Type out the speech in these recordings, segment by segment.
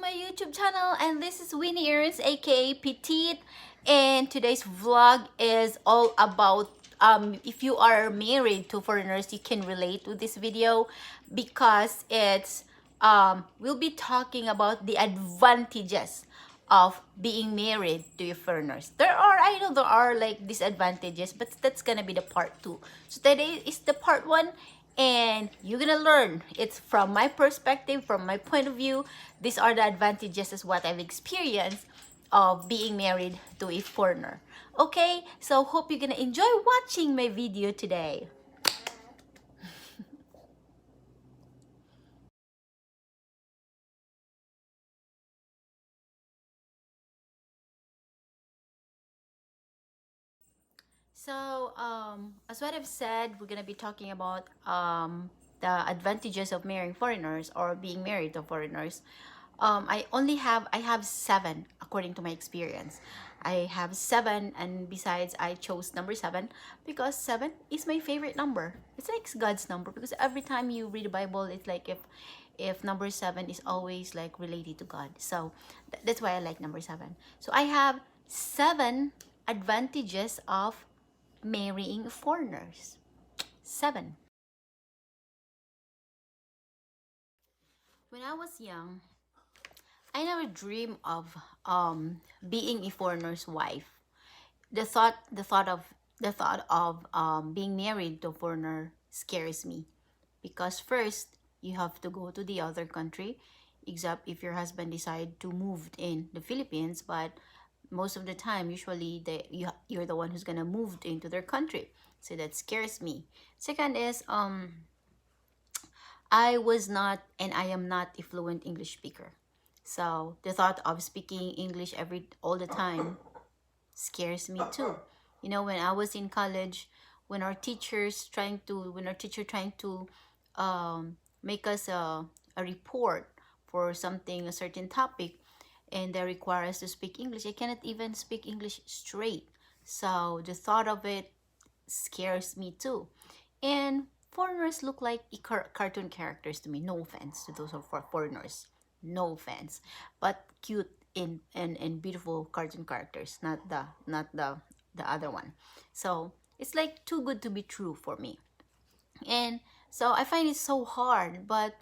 my YouTube channel, and this is Winnie Earns aka Petite, and today's vlog is all about if you are married to foreigners, you can relate to this video because it's we'll be talking about the advantages of being married to your foreigners. I know there are like disadvantages, but that's gonna be the part 2. So today is the part 1, and you're gonna learn it's from my perspective, from my point of view. These are the advantages as what I've experienced of being married to a foreigner. Okay, so hope you're gonna enjoy watching my video today. So, as what I've said, we're gonna be talking about the advantages of marrying foreigners or being married to foreigners. I have 7 according to my experience. I have 7, and besides, I chose number 7 because 7 is my favorite number. It's like God's number because every time you read the Bible, it's like if number 7 is always like related to God. So that's why I like number 7. So I have 7 advantages of marrying foreigners. 7. When I was young, I never dreamed of being a foreigner's wife. The thought of being married to a foreigner scares me because first you have to go to the other country, except if your husband decide to move in the Philippines. But most of the time, usually you're the one who's gonna move into their country, so that scares me. Second is I was not and I am not a fluent English speaker. So the thought of speaking English all the time scares me too. You know, when I was in college, when our teacher trying to make us a report for something, a certain topic, and they require us to speak English, I cannot even speak English straight. So the thought of it scares me too. And foreigners look like cartoon characters to me. No offense to those who are for foreigners. No offense. But cute and beautiful cartoon characters, not the other one. So it's like too good to be true for me. And so I find it so hard, but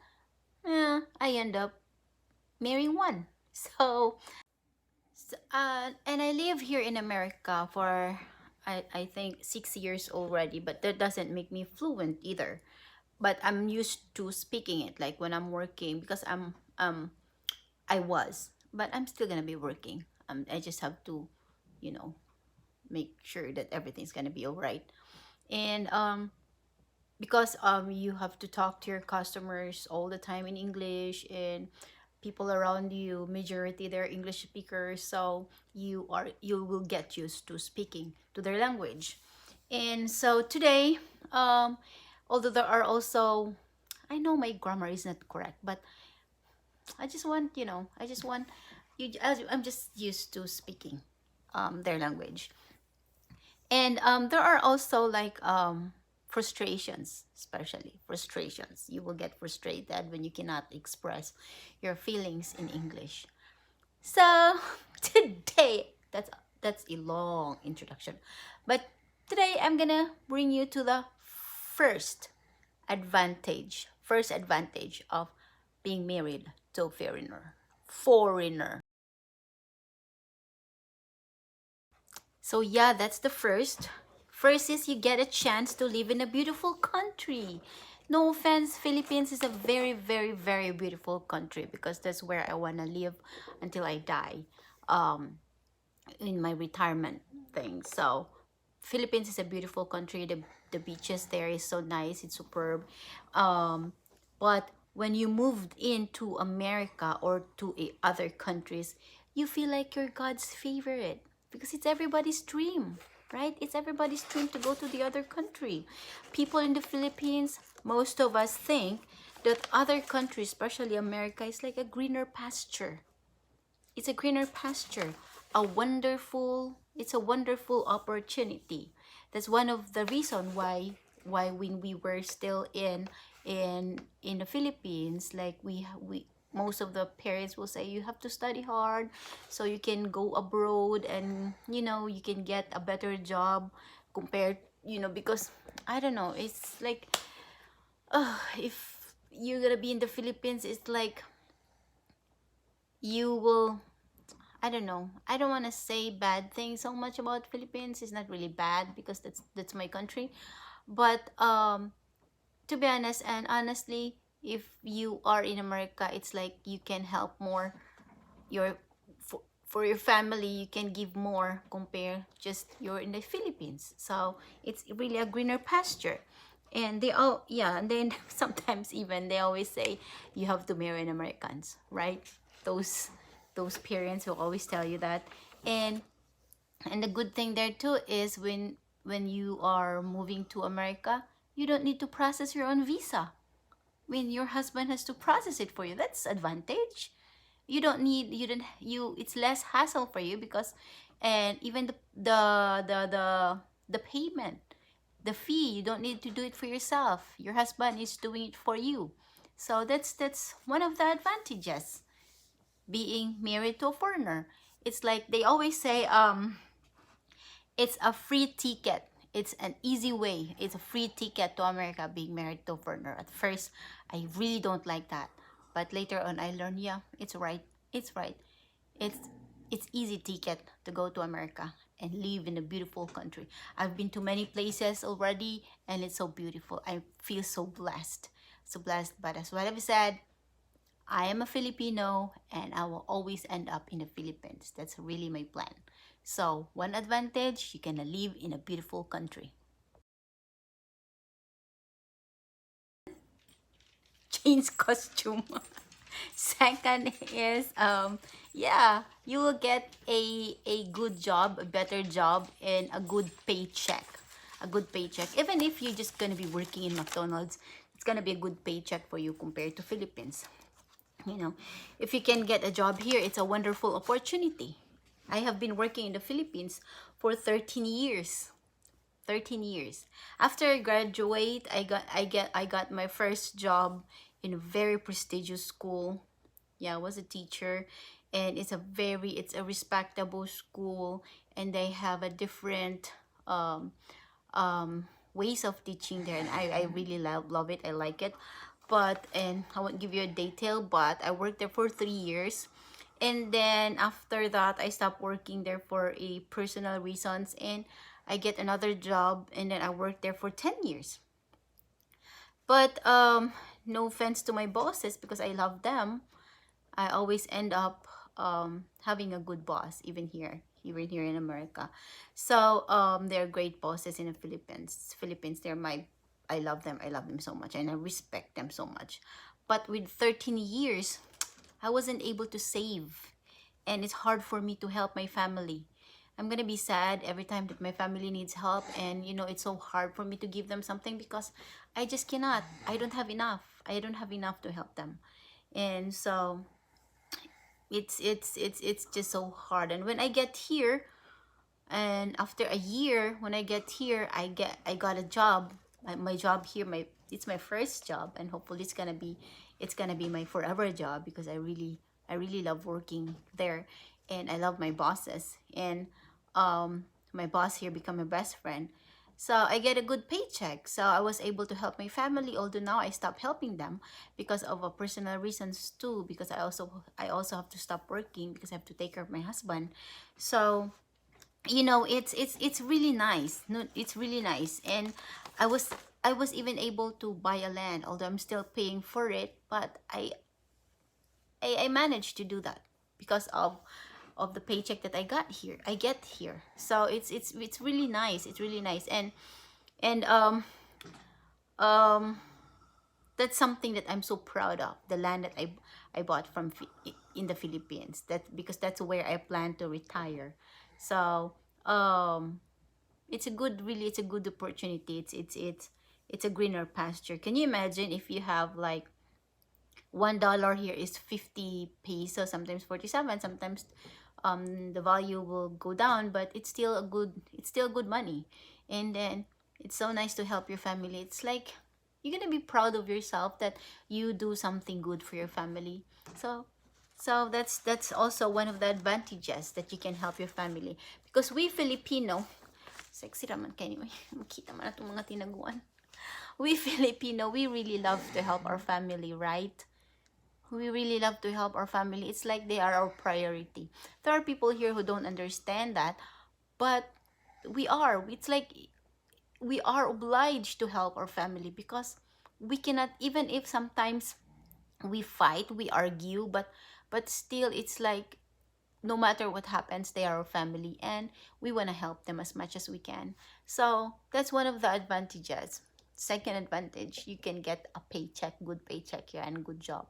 I end up marrying one. And I live here in America for I think 6 years already, but that doesn't make me fluent either. But I'm used to speaking it like when I'm working because I was, but I'm still gonna be working. I just have to, you know, make sure that everything's gonna be all right. And because you have to talk to your customers all the time in English, and people around you majority they're English speakers, so you will get used to speaking to their language. And so today, although there are also, I know my grammar is not correct, but I just want I'm just used to speaking their language. And there are also like frustrations, especially frustrations. You will get frustrated when you cannot express your feelings in English. So today, that's a long introduction. But today I'm gonna bring you to the first advantage of being married to a foreigner. So yeah, that's the first. First is you get a chance to live in a beautiful country. No offense, Philippines is a very, very, very beautiful country because that's where I want to live until I die, um, in my retirement thing. So Philippines is a beautiful country. The beaches there is so nice. It's superb. But when you moved into America or to other countries, you feel like you're God's favorite because it's everybody's dream, right? It's everybody's dream to go to the other country. People in the Philippines, most of us think that other countries, especially America, is like a greener pasture. It's a greener pasture, it's a wonderful opportunity. That's one of the reason why when we were still in the Philippines, like most of the parents will say you have to study hard so you can go abroad, and you can get a better job compared, because I don't know, it's like, if you're gonna be in the Philippines, it's like you will, I don't know, I don't want to say bad things so much about Philippines. It's not really bad because that's my country, but to be honest and honestly, if you are in America, it's like you can help more your, for your family, you can give more compare just you're in the Philippines. So it's really a greener pasture. And they all, yeah, and then sometimes even they always say you have to marry an Americans, right? Those parents will always tell you that. And the good thing there too is when you are moving to America, you don't need to process your own visa. When your husband has to process it for you, that's advantage. You don't need you don't you it's less hassle for you, because, and even the payment, the fee, you don't need to do it for yourself. Your husband is doing it for you. So that's one of the advantages being married to a foreigner. It's like they always say, it's a free ticket. It's an easy way. It's a free ticket to America being married to a foreigner. At first, I really don't like that. But later on, I learned, yeah, it's right. It's right. It's it's easy ticket to go to America and live in a beautiful country. I've been to many places already, and it's so beautiful. I feel so blessed. So blessed. But as what I've said, I am a Filipino and I will always end up in the Philippines. That's really my plan. So, one advantage, you can live in a beautiful country. Change costume. Second is, yeah, you will get a good job, a better job, and a good paycheck. A good paycheck. Even if you're just gonna be working in McDonald's, it's gonna be a good paycheck for you compared to Philippines. You know, if you can get a job here, it's a wonderful opportunity. I have been working in the Philippines for 13 years. 13 years. After I graduate, I got my first job in a very prestigious school. Yeah, I was a teacher, and it's a respectable school, and they have a different um ways of teaching there, and I really love it. I like it. But, and I won't give you a detail, but I worked there for 3 years. And then after that, I stopped working there for a personal reasons, and I get another job, and then I worked there for 10 years. But no offense to my bosses, because I love them, I always end up having a good boss, even here in America. So they're great bosses in the Philippines. They're my, I love them. I love them so much, and I respect them so much. But with 13 years, I wasn't able to save, and it's hard for me to help my family. I'm gonna be sad every time that my family needs help, and it's so hard for me to give them something because I just cannot. I don't have enough. I don't have enough to help them, and so it's just so hard. And when I get here, and after a year, when I get here, I got a job. My job here, it's my first job, and hopefully it's gonna be my forever job, because I really love working there, and I love my bosses, and my boss here become my best friend. So I get a good paycheck. So I was able to help my family, although now I stopped helping them because of personal reasons too. Because I also have to stop working because I have to take care of my husband. So it's really nice. No, it's really nice. And I was I was even able to buy a land, although I'm still paying for it. But I managed to do that because of the paycheck that I get here. So it's really nice. It's really nice. And that's something that I'm so proud of. The land that I bought in the Philippines. Because that's where I plan to retire. So it's a good opportunity. It's a greener pasture. Can you imagine if you have like $1 here is 50 pesos, sometimes 47, sometimes the value will go down, but it's still good money. And then it's so nice to help your family. It's like you're gonna be proud of yourself that you do something good for your family. So that's also one of the advantages that you can help your family, because we Filipino, sexy raman kayo, makita man itong mga tinaguan. We Filipino, we really love to help our family, right? We really love to help our family. It's like they are our priority. There are people here who don't understand that, but we are. It's like we are obliged to help our family, because we cannot, even if sometimes we fight, we argue, but still it's like no matter what happens, they are our family, and we want to help them as much as we can. So that's one of the advantages. Second advantage, you can get a paycheck, good paycheck here, and good job.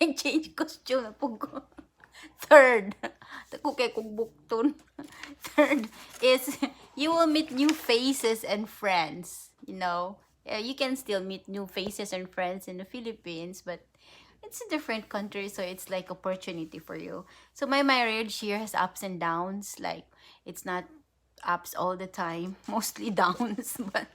Nag-change costume na po ko. Third, tako kay kong bukton. Third is you will meet new faces and friends. You know, you can still meet new faces and friends in the Philippines, but it's a different country, so it's like opportunity for you. So my marriage here has ups and downs. Like, it's not ups all the time, mostly downs. But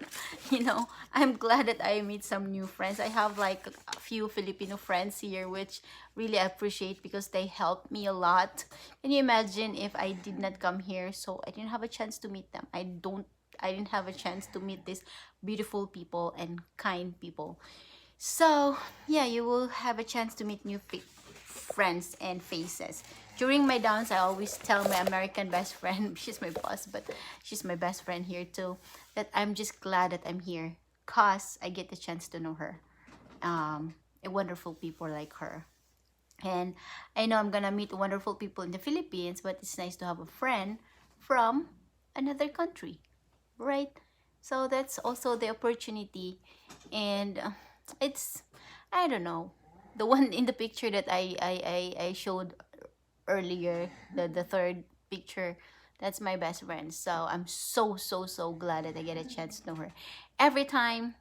I'm glad that I meet some new friends. I have like a few Filipino friends here, which really I appreciate because they helped me a lot. Can you imagine if I did not come here, so I didn't have a chance to meet them? I didn't have a chance to meet these beautiful people and kind people. So, yeah, you will have a chance to meet new friends and faces. During my downs, I always tell my American best friend, she's my boss, but she's my best friend here too, that I'm just glad that I'm here because I get the chance to know her. A wonderful people like her. And I know I'm gonna meet wonderful people in the Philippines, but it's nice to have a friend from another country, right? So that's also the opportunity. And it's, I don't know, the one in the picture that I showed earlier, the third picture, that's my best friend. So I'm so glad that I get a chance to know her. Every time,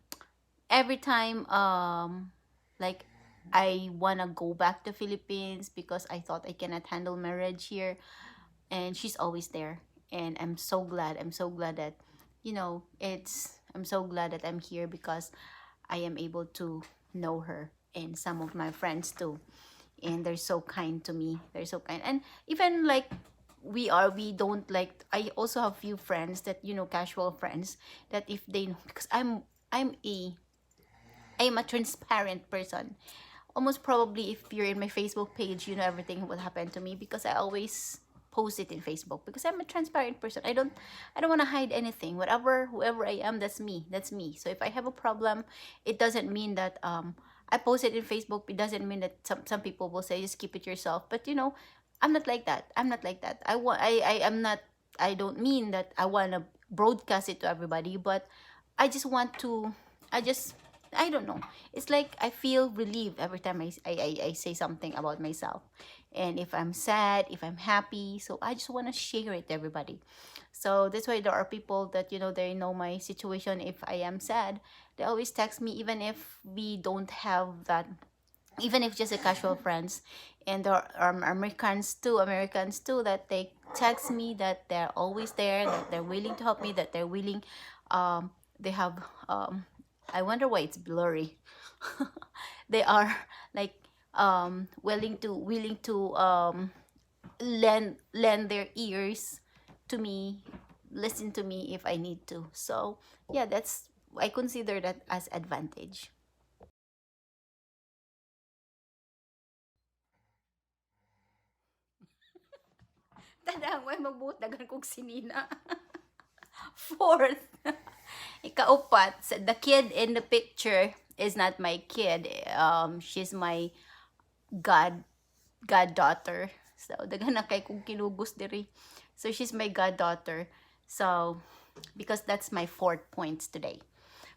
like, I wanna go back to Philippines because I thought I cannot handle marriage here, and she's always there. And I'm so glad that, I'm so glad that I'm here because I am able to know her and some of my friends too. And they're so kind to me. They're so kind. And even like we don't like, I also have few friends that, casual friends, that if they know, because I'm a transparent person. Almost probably if you're in my Facebook page, you know everything what happened to me, because I always post it in Facebook because I'm a transparent person. I don't want to hide anything. Whatever, whoever I am, that's me. That's me. So if I have a problem, it doesn't mean that I post it in Facebook. It doesn't mean that some people will say just keep it yourself. But I'm not like that. I'm not like that. I am not, I don't mean that I want to broadcast it to everybody, but I just want to, I just, I don't know. It's like I feel relieved every time I say something about myself. And if I'm sad, if I'm happy, so I just want to share it to everybody. So that's why there are people that, they know my situation. If I am sad, they always text me, even if we don't have that, even if just a casual friends. And there are Americans too, that they text me that they're always there, that they're willing to help me, that they're willing, they have, I wonder why it's blurry. They are like, willing to lend their ears to me, listen to me if I need to. So yeah, that's, I consider that as advantage. Tadang way magbuot dagan kog sinina. Fourth, ikaupat, the kid in the picture is not my kid. She's my god goddaughter. So daghan na kay kong kinugos diri. So she's my goddaughter. So because that's my fourth point today.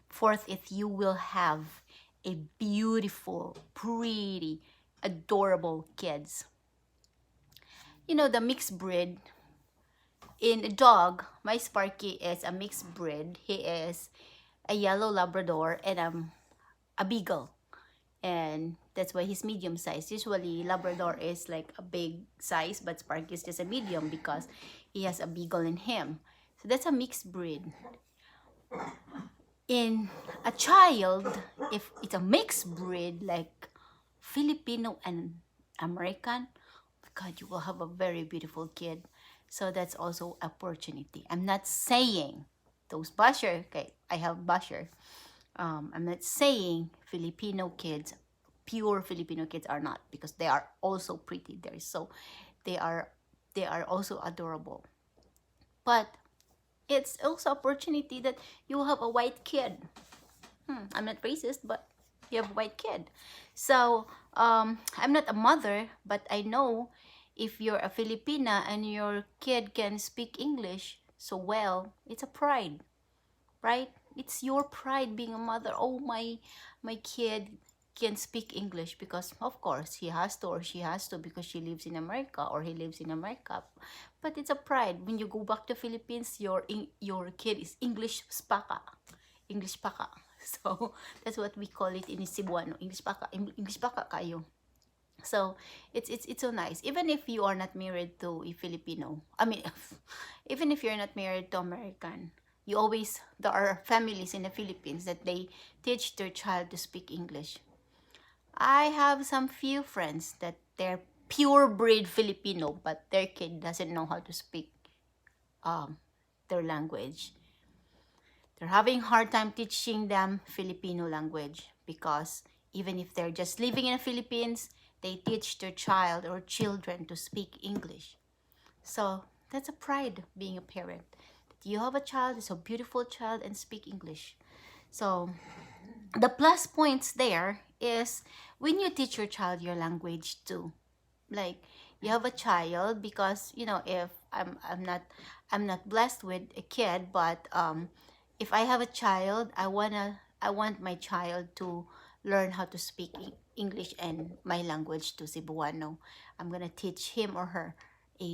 Fourth, if you will have a beautiful, pretty, adorable kids. The mixed breed in a dog, my Sparky is a mixed breed. He is a yellow Labrador and a beagle. And that's why he's medium size. Usually Labrador is like a big size, but Sparky is just a medium because he has a beagle in him. So that's a mixed breed. In a child, if it's a mixed breed like Filipino and American, God, you will have a very beautiful kid. So that's also opportunity. I'm not saying those basher, okay, I have basher. I'm not saying Filipino kids, pure Filipino kids are not, because they are also pretty. They are they are also adorable. But it's also opportunity that you have a white kid. I'm not racist, but you have a white kid. So I'm not a mother, but I know if you're a Filipina and your kid can speak English so well, it's a pride, right? It's your pride being a mother. Oh, my kid can speak English, because of course he has to or she has to, because she lives in America or he lives in America. But it's a pride when you go back to Philippines, your kid is English spaka. English paka. So that's what we call it in Cebuano. English paka. English paka kayo. So it's so nice. Even if you are not married to a Filipino, I mean, even if you're not married to American, you always there are families in the Philippines that they teach their child to speak English. I have some few friends that they're pure breed Filipino, but their kid doesn't know how to speak um their language. They're having hard time teaching them Filipino language, because even if they're just living in the Philippines, they teach their child or children to speak English. So that's a pride being a parent. That you have a child, it's a beautiful child, and speak English. So the plus points there is when you teach your child your language too. Like you have a child, because if I'm not blessed with a kid, but if I have a child, I want my child to learn how to speak English and my language to Cebuano. I'm gonna teach him or her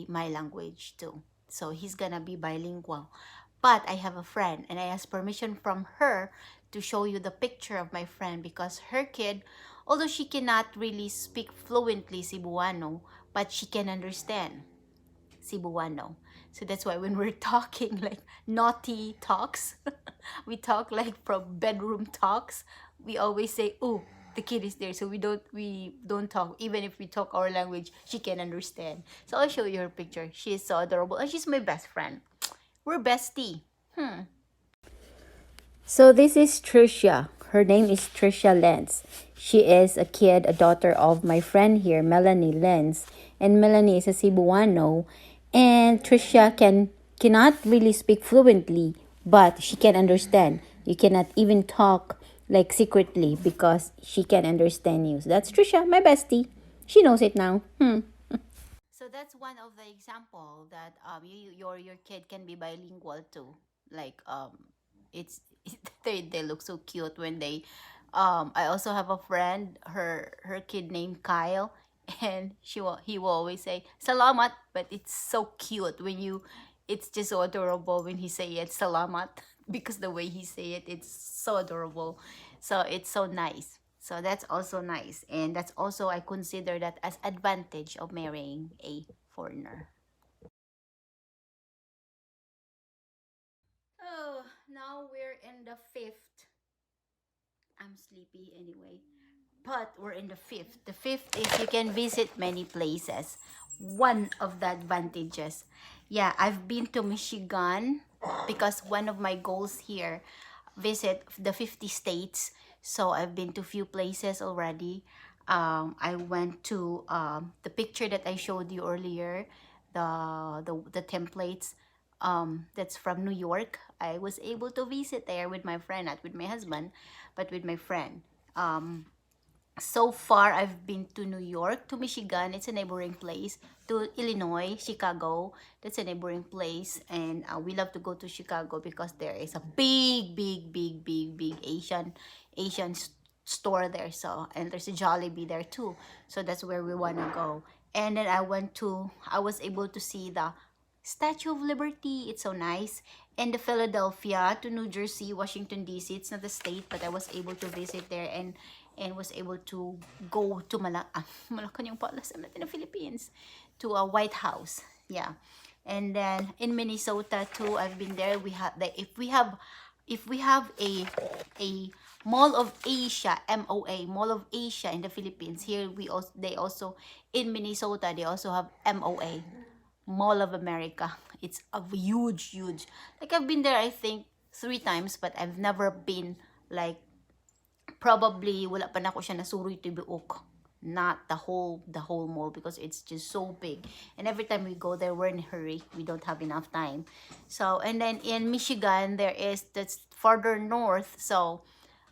my language too, so he's gonna be bilingual. But I have a friend, and I asked permission from her to show you the picture of my friend, because her kid, although she cannot really speak fluently Cebuano, but she can understand Cebuano. So that's why when we're talking like naughty talks, we talk like from bedroom talks, we always say, "Oh, the kid is there." So we don't talk. Even if we talk our language, she can understand. So I'll show you her picture. She is so adorable, and she's my best friend. We're bestie. So this is Trisha. Her name is Trisha Lenz. She is a kid, a daughter of my friend here, Melanie Lenz. And Melanie is a Cebuano. And Trisha cannot really speak fluently, but she can understand. You cannot even talk like secretly, because she can understand you. So that's Trisha, my bestie. She knows it now. So that's one of the example that your kid can be bilingual too. Like it's they look so cute when they I also have a friend, her kid named Kyle, and he will always say salamat, but it's so cute when you it's just so adorable when he say it salamat because the way he say it, it's so adorable. So it's so nice. So that's also nice, and that's also I consider that as advantage of marrying a foreigner. Oh, now we're in the fifth. I'm sleepy anyway. But we're in the fifth. The fifth is you can visit many places. One of the advantages. Yeah, I've been to Michigan because one of my goals here, visit the 50 states. So I've been to few places already. I went to the picture that I showed you earlier, the templates. That's from New York. I was able to visit there with my friend, not with my husband, but with my friend. So far, I've been to New York, to Michigan, it's a neighboring place, to Illinois, Chicago, that's a neighboring place, and we love to go to Chicago because there is a big Asian store there. So, and there's a Jollibee there too. So that's where we wanna go. And then I was able to see the Statue of Liberty. It's so nice. And the Philadelphia to New Jersey, Washington D.C. It's not a state, but I was able to visit there and was able to go to Malacanang Palace, I'm not in the Philippines, to a White House. Yeah. And then in Minnesota too, I've been there. We have the if we have a Mall of Asia, MOA, Mall of Asia in the Philippines. Here they also in Minnesota they also have MOA, Mall of America. It's a huge, huge. Like I've been there, I think 3 times, but I've never been like probably wala pa na ako siya nasuroy tibuok. Not the whole mall because it's just so big. And every time we go there, we're in a hurry. We don't have enough time. So and then in Michigan, that's farther north. So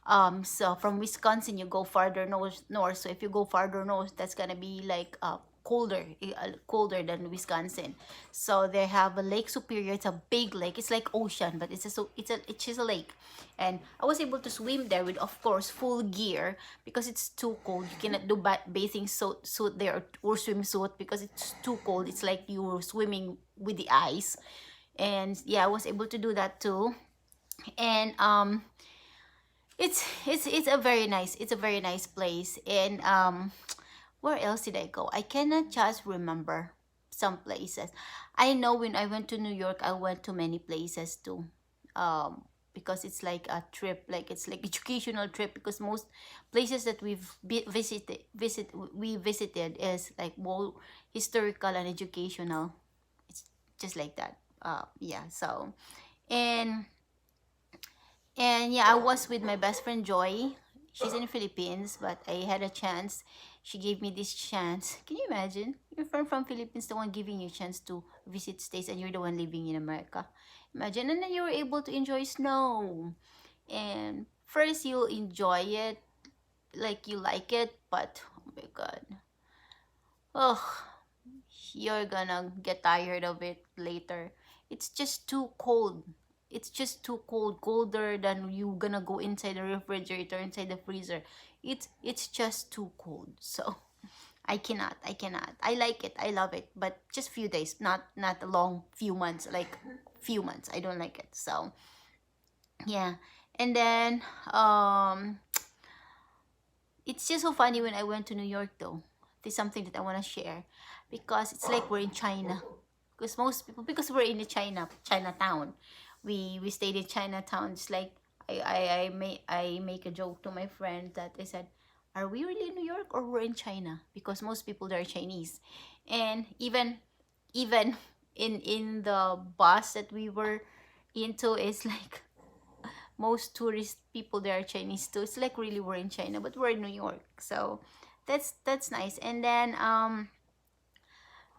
from Wisconsin you go farther north. So if you go farther north, that's gonna be like colder than Wisconsin. So they have a Lake Superior. It's a big lake. It's like ocean, but it's just a lake. And I was able to swim there with, of course, full gear because it's too cold. You cannot do bathing suit there or swimsuit because it's too cold. It's like you were swimming with the ice. And yeah, I was able to do that too. And it's a very nice place. And where else did I go? I cannot just remember some places. I know when I went to New York, I went to many places too. Um, because it's like a trip, like it's like educational trip. Because most places that we visited is like more historical and educational. It's just like that. Yeah. So and and yeah, I was with my best friend Joy. She's in the Philippines, but I had a chance. She gave me this chance. Can you imagine? Your friend from Philippines, the one giving you a chance to visit states, and you're the one living in America. Imagine, and then you were able to enjoy snow. And first, you'll enjoy it, like you like it, but oh my god, oh, you're gonna get tired of it later. It's just too cold. It's just too cold, colder than you gonna go inside the refrigerator, inside the freezer. It's just too cold. So I cannot. I like it. I love it, but just few days, not a long few months, like few months. I don't like it. So yeah. And then it's just so funny when I went to New York though. There's something that I want to share because it's like we're in China. Because most people, because we're in the Chinatown, we stayed in Chinatown. It's like I make a joke to my friend that I said, "Are we really in New York or we're in China?" Because most people there are Chinese, and even in the bus that we were into is like most tourist people there are Chinese too. It's like really we're in China, but we're in New York. So that's nice. And then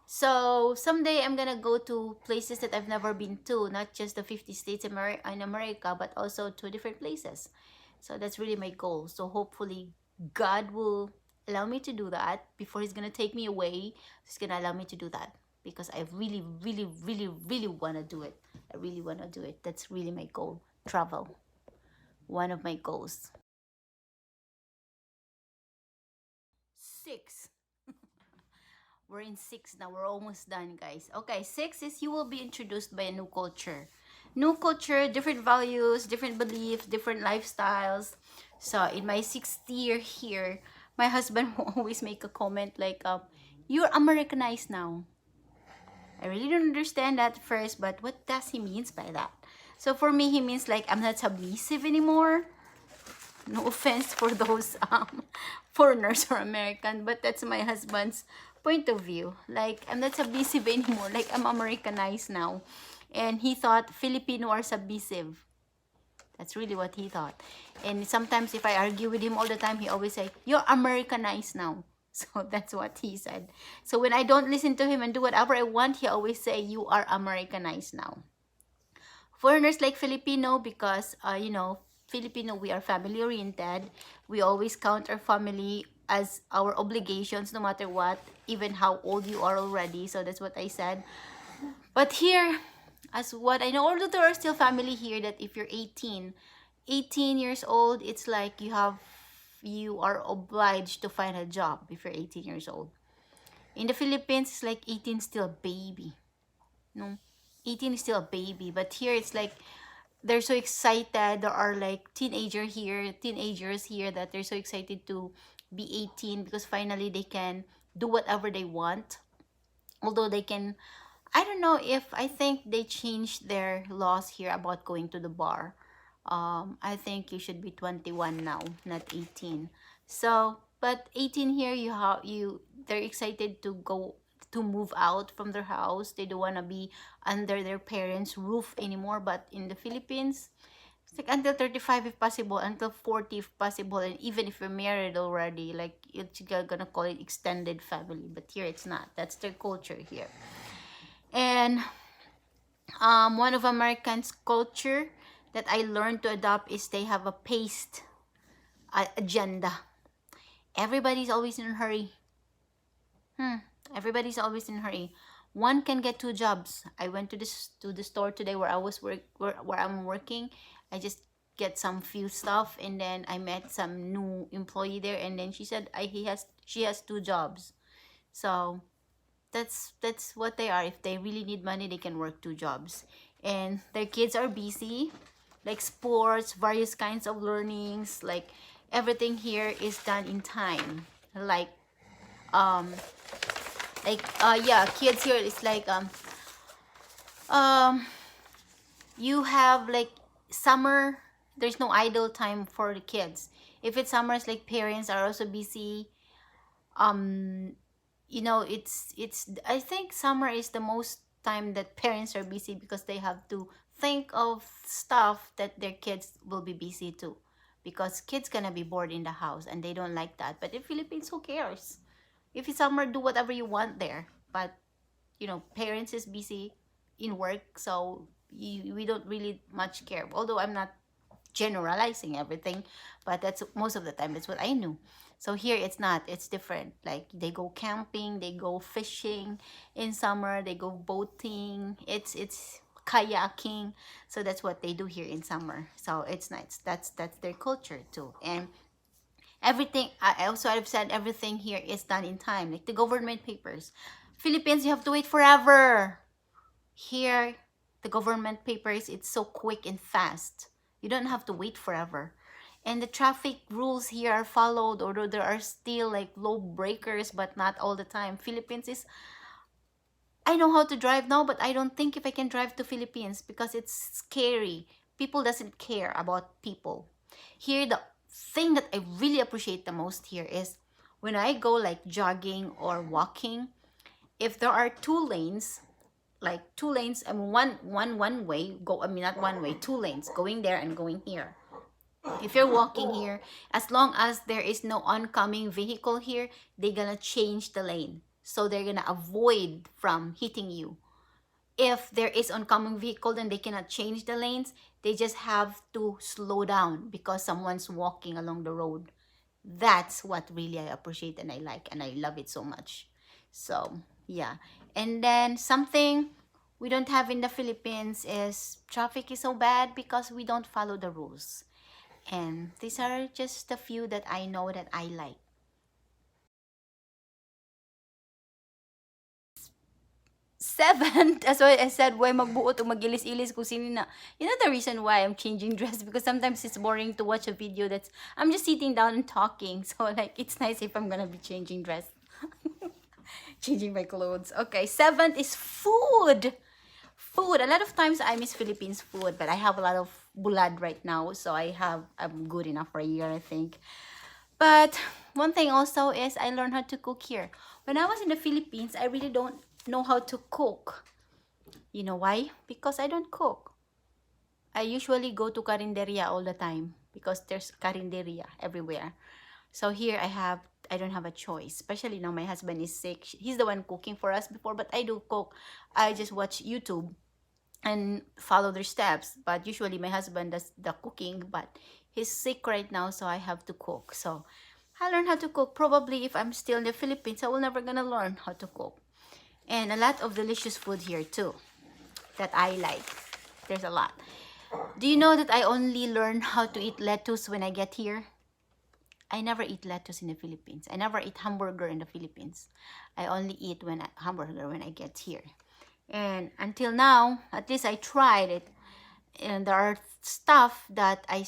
so someday I'm gonna go to places that I've never been to, not just the 50 states in America, but also to different places. So that's really my goal. So hopefully God will allow me to do that before He's gonna take me away. He's gonna allow me to do that because I really, really, really, really wanna do it. I really wanna do it. That's really my goal. Travel. One of my goals. 6. We're in 6 now. We're almost done, guys. Okay, 6 is you will be introduced by a new culture. New culture, different values, different beliefs, different lifestyles. So, in my 6th year here, my husband will always make a comment like, you're Americanized now. I really don't understand that first, but what does he means by that? So, for me, he means like, I'm not submissive anymore. No offense for those foreigners or American, but that's my husband's point of view. Like, I'm not submissive anymore. Like, I'm Americanized now. And he thought Filipino are submissive. That's really what he thought. And sometimes if I argue with him all the time, he always say, "You're Americanized now." So that's what he said. So when I don't listen to him and do whatever I want, he always say, "You are Americanized now." Foreigners like Filipino because Filipino, we are family oriented. We always count our family as our obligations no matter what, even how old you are already. So that's what I said. But here, as what I know, although there are still family here that if you're 18 years old, it's like you are obliged to find a job if you're 18 years old. In the Philippines, it's like 18 still a baby. No, 18 is still a baby. But here, it's like they're so excited. There are like teenagers here that they're so excited to be 18 because finally they can do whatever they want. Although they can I don't know if I think they changed their laws here about going to the bar. I think you should be 21 now, not 18. So, but 18 here, they're excited to go to move out from their house. They don't want to be under their parents' roof anymore. But in the Philippines, it's like until 35 if possible, until 40 if possible, and even if you're married already, like you're gonna call it extended family. But here it's not. That's their culture here. And one of Americans' culture that I learned to adopt is they have a paced agenda. Everybody's always in a hurry. Everybody's always in a hurry. One can get two jobs. I went to the store today where where I'm working. I just get some few stuff, and then I met some new employee there, and then she said she has two jobs. So that's what they are. If they really need money, they can work two jobs. And their kids are busy, like sports, various kinds of learnings, like everything here is done in time. Um yeah, kids here is um you have like summer, there's no idle time for the kids. If it's summer, it's like parents are also busy. um it's I think summer is the most time that parents are busy because they have to think of stuff that their kids will be busy too, because kids gonna be bored in the house and they don't like that. But in Philippines, who cares? If it's summer, do whatever you want there. But parents is busy in work, so we don't really much care, although I'm not generalizing everything, but that's most of the time that's what I knew. So here it's not, it's different. Like they go camping, they go fishing in summer, they go boating, it's kayaking. So that's what they do here in summer. So it's nice. That's their culture too. And everything, I also I've said everything here is done in time, like the government papers. Philippines, you have to wait forever. Here, the government papers, it's so quick and fast. You don't have to wait forever. And the traffic rules here are followed, although there are still like low breakers, but not all the time. Philippines is, I know how to drive now, but I don't think if I can drive to Philippines because it's scary. People doesn't care about people. Here, the thing that I really appreciate the most here is when I go like jogging or walking, if there are two lanes, like two lanes, I mean one way go, I mean not one way, two lanes going there and going here. If you're walking here, as long as there is no oncoming vehicle here, they're gonna change the lane, so they're gonna avoid from hitting you. If there is oncoming vehicle, then they cannot change the lanes. They just have to slow down because someone's walking along the road. That's what really I appreciate and I like and I love it so much. So yeah. And then something we don't have in the Philippines is traffic is so bad because we don't follow the rules. And these are just a few that I know that I like. Seven, that's why I said, why magbuot o magilis-ilis kung sino na. You know the reason why I'm changing dress? Because sometimes it's boring to watch a video that's, I'm just sitting down and talking. So like, it's nice if I'm gonna be changing dress. Changing my clothes. Okay, seventh is food. Food. A lot of times I miss Philippines food, but I have a lot of blood right now. So I'm good enough for a year, I think. But one thing also is I learned how to cook here. When I was in the Philippines, I really don't know how to cook. You know why? Because I don't cook. I usually go to Carinderia all the time because there's Carinderia everywhere. So here I don't have a choice. Especially now my husband is sick. He's the one cooking for us before, but I do cook. I just watch YouTube and follow their steps. But usually my husband does the cooking, but he's sick right now, so I have to cook. So I learn how to cook. Probably if I'm still in the Philippines, I will never gonna learn how to cook. And a lot of delicious food here too that I like. There's a lot. Do you know that I only learn how to eat lettuce when I get here? I never eat lettuce in the Philippines. I never eat hamburger in the Philippines. I only eat hamburger when I get here. And until now, at least I tried it. And there are stuff that I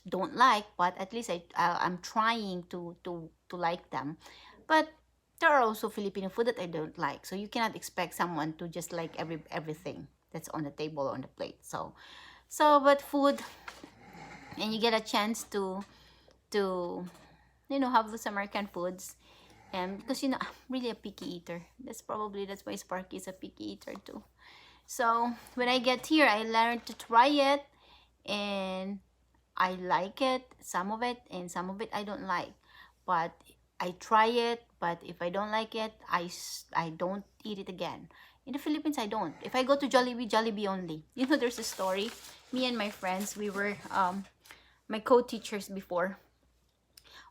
don't like, but at least I'm trying to like them. But there are also Filipino food that I don't like. So you cannot expect someone to just like everything that's on the table or on the plate. But food, and you get a chance to have those American foods. And because I'm really a picky eater. That's why Sparky is a picky eater too. So when I get here, I learned to try it, and I like it, some of it, and some of it I don't like. But I try it, but if I don't like it, I don't eat it again. In the Philippines, I don't. If I go to Jollibee, Jollibee only. There's a story. Me and my friends, we were my co-teachers before.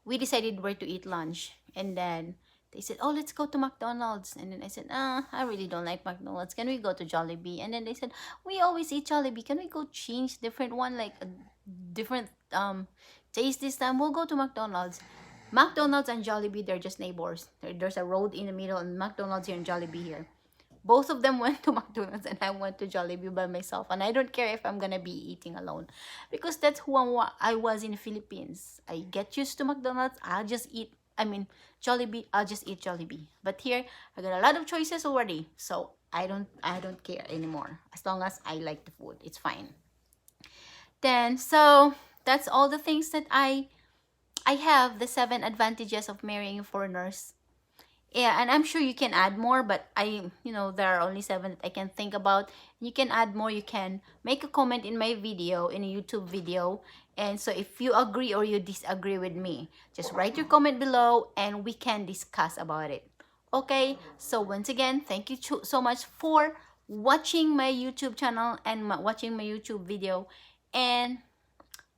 We decided where to eat lunch, and then they said, "Oh, let's go to McDonald's." And then I said, I really don't like McDonald's. Can we go to Jollibee?" And then they said, "We always eat Jollibee. Can we go change different one, like a different taste this time? We'll go to McDonald's." McDonald's and Jollibee, they're just neighbors. There's a road in the middle, and McDonald's here and Jollibee here. Both of them went to McDonald's, and I went to Jollibee by myself. And I don't care if I'm gonna be eating alone, because that's who I was in the Philippines. I get used to McDonald's. I'll just eat. I mean, Jollibee. I'll just eat Jollibee. But here, I got a lot of choices already, so I don't care anymore. As long as I like the food, it's fine. Then, so that's all the things that I have, the 7 advantages of marrying foreigners. Yeah, and I'm sure you can add more, but there are only 7 that I can think about. You can add more. You can make a comment in my video, in a YouTube video. And so if you agree or you disagree with me, just write your comment below and we can discuss about it. Okay, so once again, thank you so much for watching my YouTube channel and watching my YouTube video. And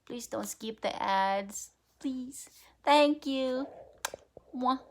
please don't skip the ads. Please. Thank you. Mwah.